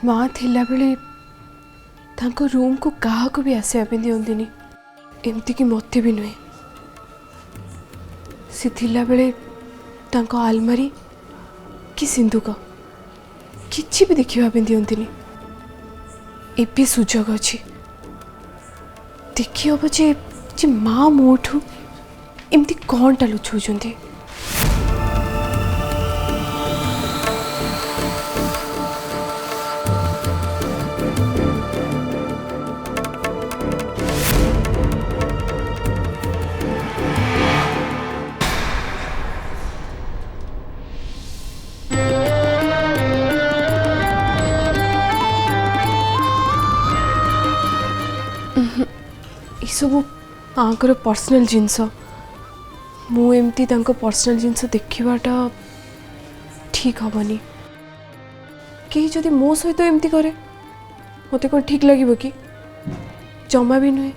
माँ थिला बेले तांको रूम को कहा को भी आसे पे दियंतिनी एमती कि मते भी नुहे से थिला बेले तांको आलमारी कि सिंधुक किछि भी देखिबा पे दियंतिनी एबे सुजोग अछि देखि हबो जे माँ मोठू एमती कौनटा लुचौଛନ୍ତି। सब आंकर पर्सनल जिनस मु एमती तांको पर्सनल जिनस देखिबाटा ठीक हबनी कहीं जदि मो सहित एमती करे मते कोन ठीक लागिबो कि जमा भी नुहे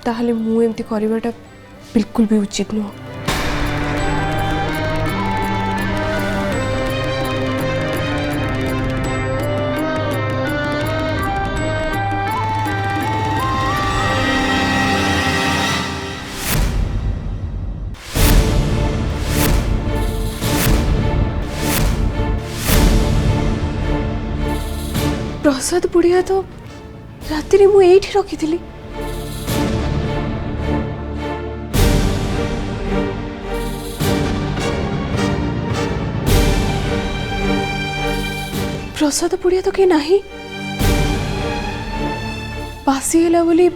ताहले मु एमती करिबाटा बिल्कुल भी उचित नुह। प्रसाद बुढ़िया तो राति मु एठी रखी थी प्रसाद बुढ़िया तो कहीं नहीं बासी है बोली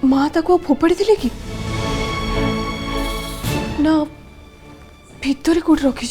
माँ ताको फोपाड़ी थिले कि ना भितरे कोट रखी।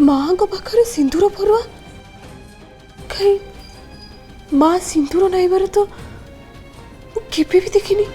माँ को पाखरे सिंदूर फरुआ कहीं माँ सिंदूर नाइबार तो केबे भी देखिनी।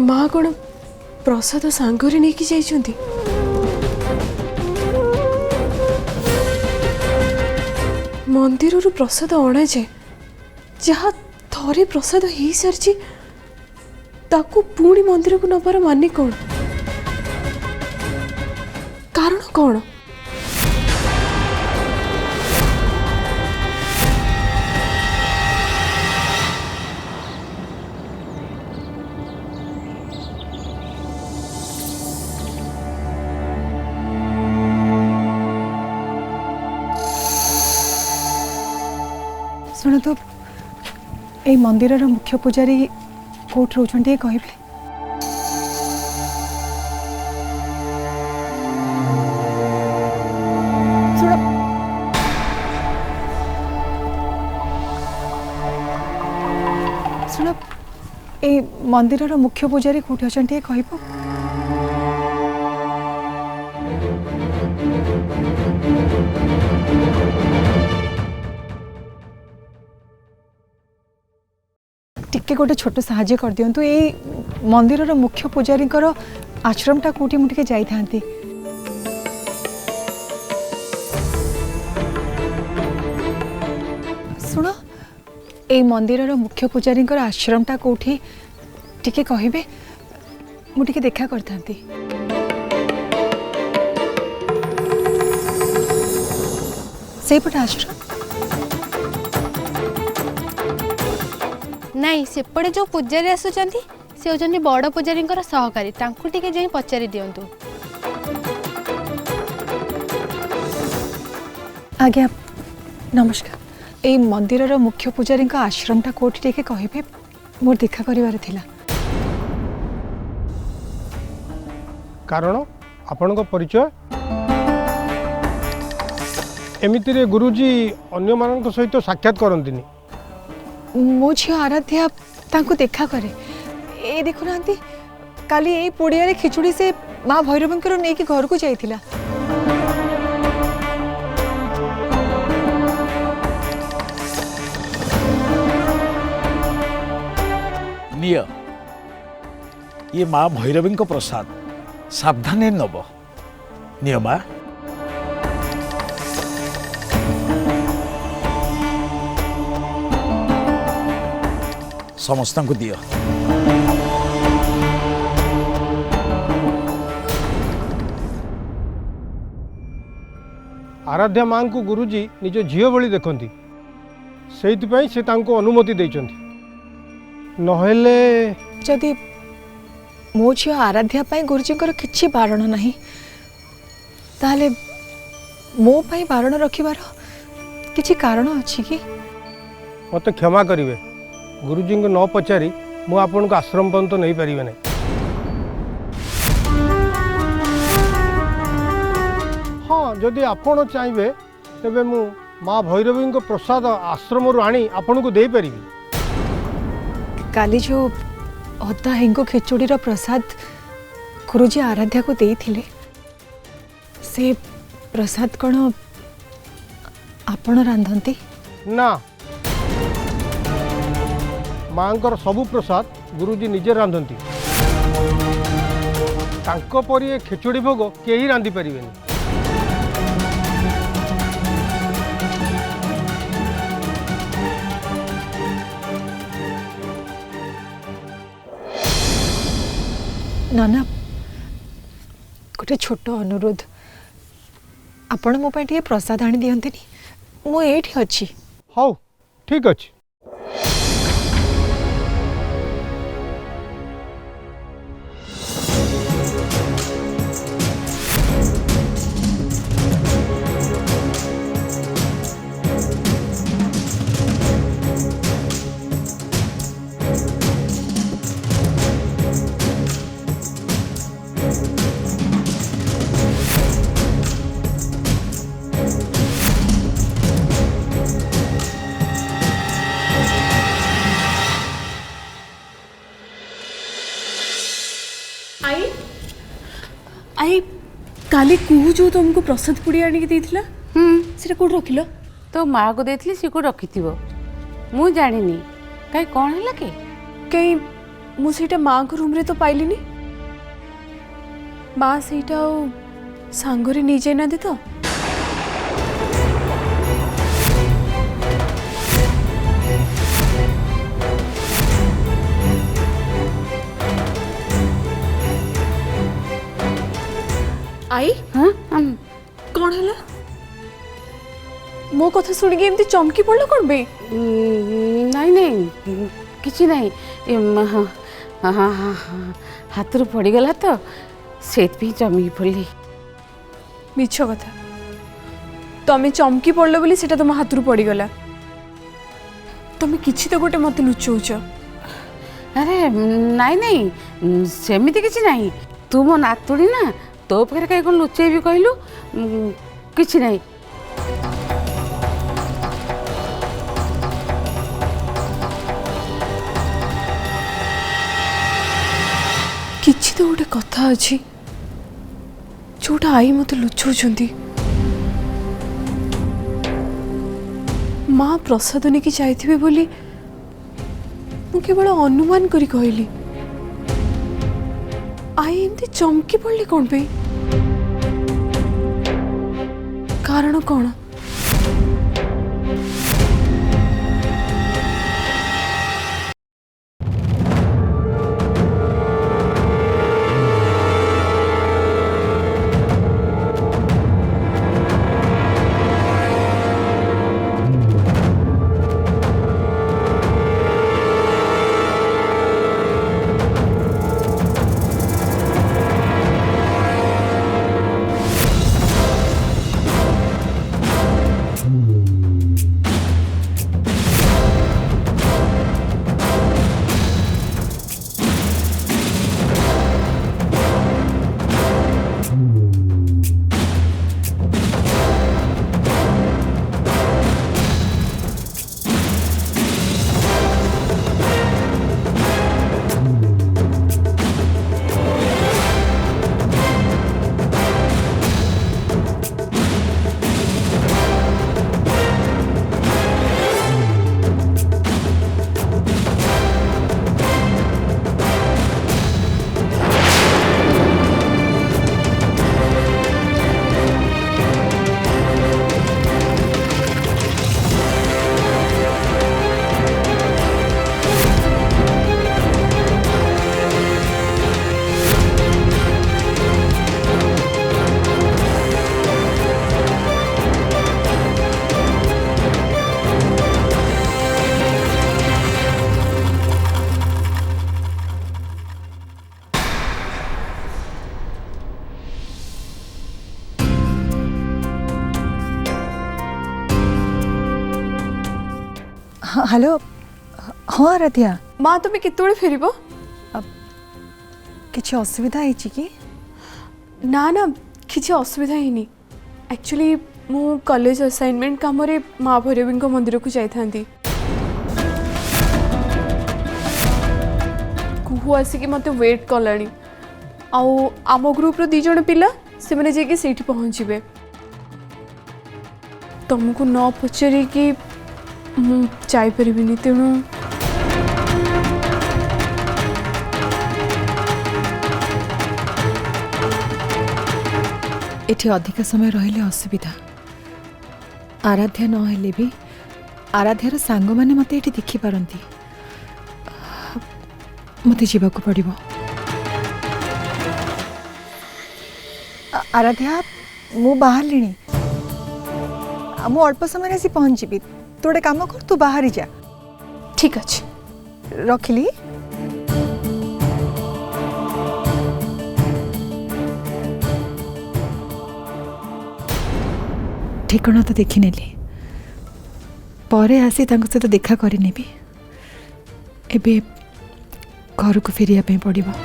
माँ कौन प्रसाद सांगरे नहीं कि जाइछंती मंदिर रु प्रसाद अणा जाए जहाँ थरे प्रसाद हो सारी ताकू पुणी मंदिर को नबार माने कौन कारण कौन। शुण तो ये मंदिर मुख्य पूजारी कोट रोचंटे कहले शुण ए मंदिर मुख्य पूजारी कोट अच्छा कह टिके गोटे छोट साहाଯ୍य कर दियंतु ए मंदिर मुख्य पुजारी आश्रमटा कोठी मु टिके जाई थांती। सुन ए मंदिर मुख्य पुजारी आश्रमटा कोठी टिके कहिबे मु टिके देखा करथांती। सेपट आश्रम नाई सेपटे जो पूजारी आसुचंती से होचंती बड़ पूजारी सहकारी तांकु टिके जाई पचारि दियंतु। आज्ञा नमस्कार। ए मंदिर मुख्य पुजारी आश्रमटा कोठी टिके कहिबे मोर देखा करिवार थिला। कारण आपण परिचय एमिति रे गुरुजी अन्य मान सहित साक्षात करंतिनी। मो झी आराध्या तांको देखा करे ए देखुना काली ए पोड़िया रे खिचुड़ी से माँ भैरवंकर नहीं कि घर को जाइथिला। निय ये माँ भैरवी प्रसाद सावधान नब निय माँ। समस्त को दियो। आराध्या माँ को गुरुजी निज झील भली देखती से से तांको अनुमति देइचंती। नहेले जदि मो झी आराध्या पाई गुरुजी किछि बारण नहीं ताले मो पाई बारण रखिबार किछि कारण अछि कि? मत क्षमा करिवे गुरुजी को न पचारि मु आपन को आश्रम पर्यंत नहीं पारिबे नहीं। हाँ जदि आपण चाहिए तेबे मु माँ भैरवी को प्रसाद आश्रम आनी आपन को दे पारिबी। काली जो अदा हिंगो खिचुड़ी प्रसाद गुरुजी आराध्या को देइथिले से प्रसाद कौन आपण रांधती ना माँकर सबु प्रसाद गुरुजी निजे रांधती। तांको परी ए खिचुड़ी भोग केही रांधि परिबेनी। नाना गोटे छोट अनुरोध आपण मो पाई प्रसाद आनी दियंतिनी मु एठी अछि। हौ ठीक अछि। आई काली कुहू जो तुमको प्रसाद पुड़ी आनी देथिला सेटा कोड रखिलो? तो माँ को देती सी को रखी मु जानी कहीं कौन है कि कहीं मुझे माँ को रूम रे तो पाइली नी। माँ सेटा सांगरे नहीं जाइना दे तो आई। हाँ कौन है मो कथा सुन के एमती चमकी पड़लो कौन बे? नहीं नहीं किसी नहीं हाथ रू पड़गला तो से चमकी पड़ी। मिछ कथा तमें चमकी पड़लो बोली सेटा तुम हाथ रू पड़गला। तमें किछि तो गोटे मत लुचौच। अरे नहीं नहीं सेमिति किछि नहीं तू मो नातुड़ी ना तो पाखे कहीं कौन लुचे भी कहलु किछि नहीं। किछि तो गोटे कथा अछि जोटा आई मत लुचौचंती। माँ प्रसाद नहीं चाहिए बोली मु केवल अनुमान करी कहली आई एमती चमकी पड़ली कौन पे कारण कौन हेलो हाँ आराध्या माँ तुम्हें केतोळे फेरिबो किसी असुविधा है कि ना ना किसी असुविधा ही एक्चुअली मु कॉलेज असाइनमेंट काम रे माँ भैरवी मंदिर को जाइथांती कुहू आसिक मत वेट कलानी आम ग्रुप रो 2 जण पिला से मैंने जाके सेठी पहुँचे तुमको न पचारि कि जापरि तेणु एठी अधिक समय रहिले असुविधा आराध्या न हेले भी आराध्यार सांग माने मते एठी देखि पारंती मते जीवाकू पड़िबो आराध्या मु बाहर लिणी मु अल्प समय आसी पहुंचीबी तू गोटे काम कर तू बाहरी जा ठीक अच्छे रखिली ठिकाना तो देखी नेली परे आसी तांको सहित देखा करनेबी एबे घर को फेरिया पे पड़िबो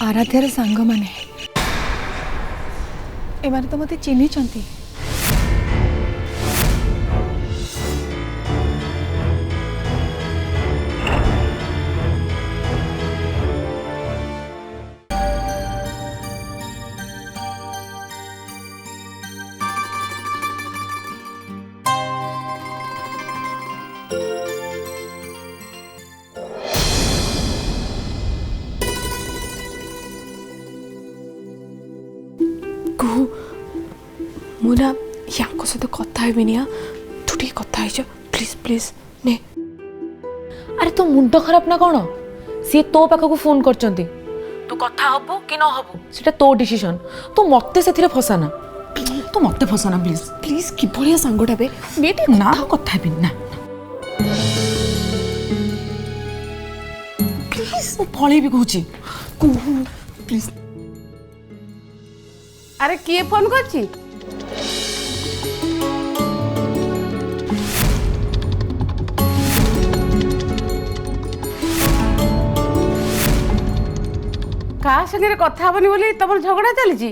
आराध्यार सांग माने एमाने तो मते चिन्ही चंती कुहू मुना या सहित कथा हेबिनी तू टे कथा जा प्लीज प्लीज ने अरे तो मुंड खराब ना कौन सी तो पाखक फोन करचंती तू कथा हबो कि न हबो सेटा तो डिसीजन तो मते सेथिरे फसाना तो मते फसाना प्लीज प्लीज कि बढ़िया सांगटा बे बेटे ना कथा भी ना प्लीज मु पळै भी कहूची कुहू प्लीज अरे किए फोन करछि का संगे कथा हबनी बोली तमर झगड़ा चली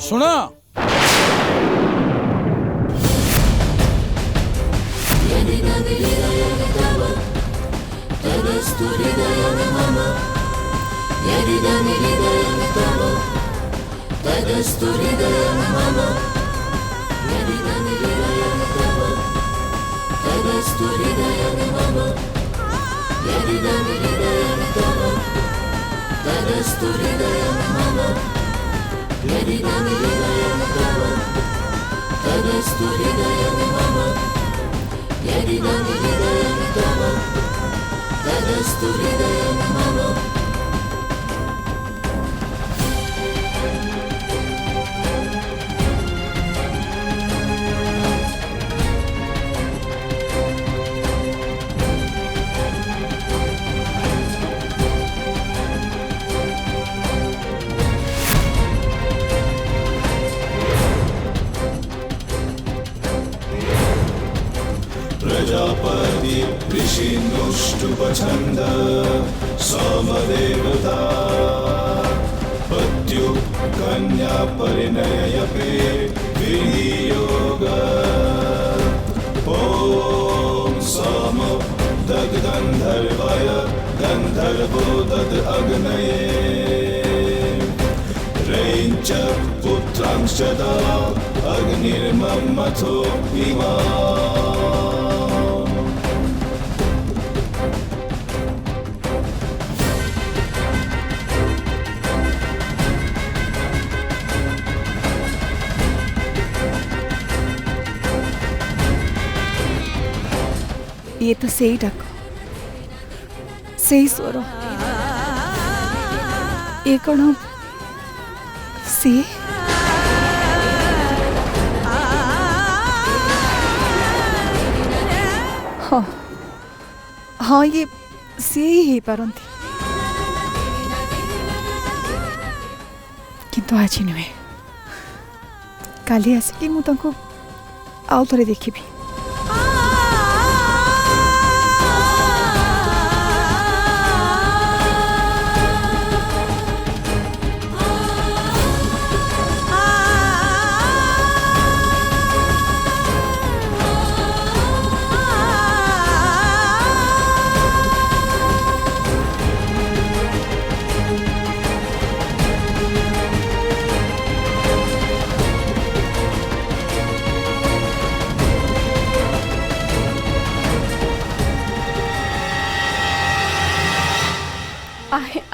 सुना प्रजापति ऋषिनुष्टुपछन्द समदेवता पत्यु कन्या परिणयपि विनियोग ॐ सम दग्गन्धर्वाय गन्धर्वो दद् अग्नये रैञ्च पुत्रांश्च दा अग्निर्ममथो इमा ये तो सही डाक सही स्वर ये कौन सी हाँ हाँ ये सी ही पारंती किंतु आज नुहे काली आसिकी मु तांको आउ थरे देखिबी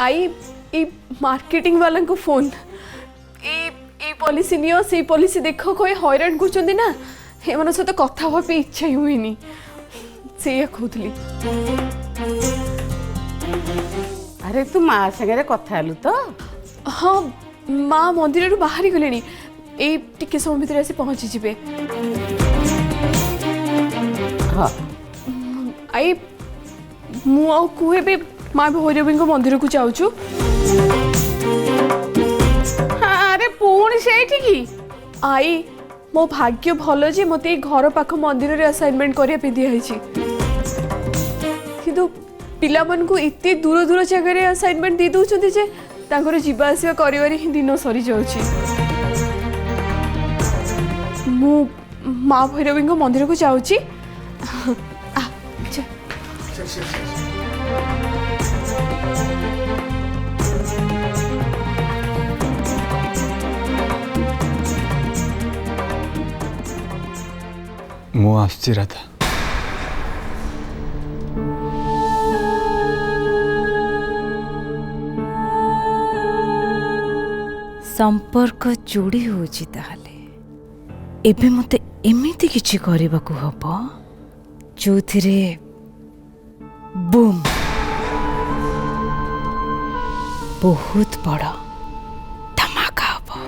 आई ई मार्केटिंग वाला को फोन ई पॉलिसी नियो से पॉलिसी देखो कोई हैरान करछंदी ना एमन सहित कथा हो पे इच्छा ही हुईनी से कहूली। अरे तू माँ संगे कथा हेलु तो हाँ माँ मंदिर रु बाहरी गलेनी ए टिके समय भितर आसी पहुंची जिबे। हाँ आई मु आ कुहे बे माँ भैरवी मंदिर को जाऊँ। अरे पुणी से आई मो भाग्य भल जे मत घर पाख मंदिर रे असाइनमेंट करने दिखाई किंतु पिला मन को इतने दूर दूर जगह रे असाइनमेंट दे दउछंती जे तांकर जीवा आसिया करिवारे ही दिन सरी जाउछि। मु माँ भैरवी मंदिर को जाऊँ। मु आसची राधा संपर्क जोड़ी होची ताहले एबे मते एमिति किछि करबाकू हबो जोथिरे बूम बहुत बड़ा धमाका हबो।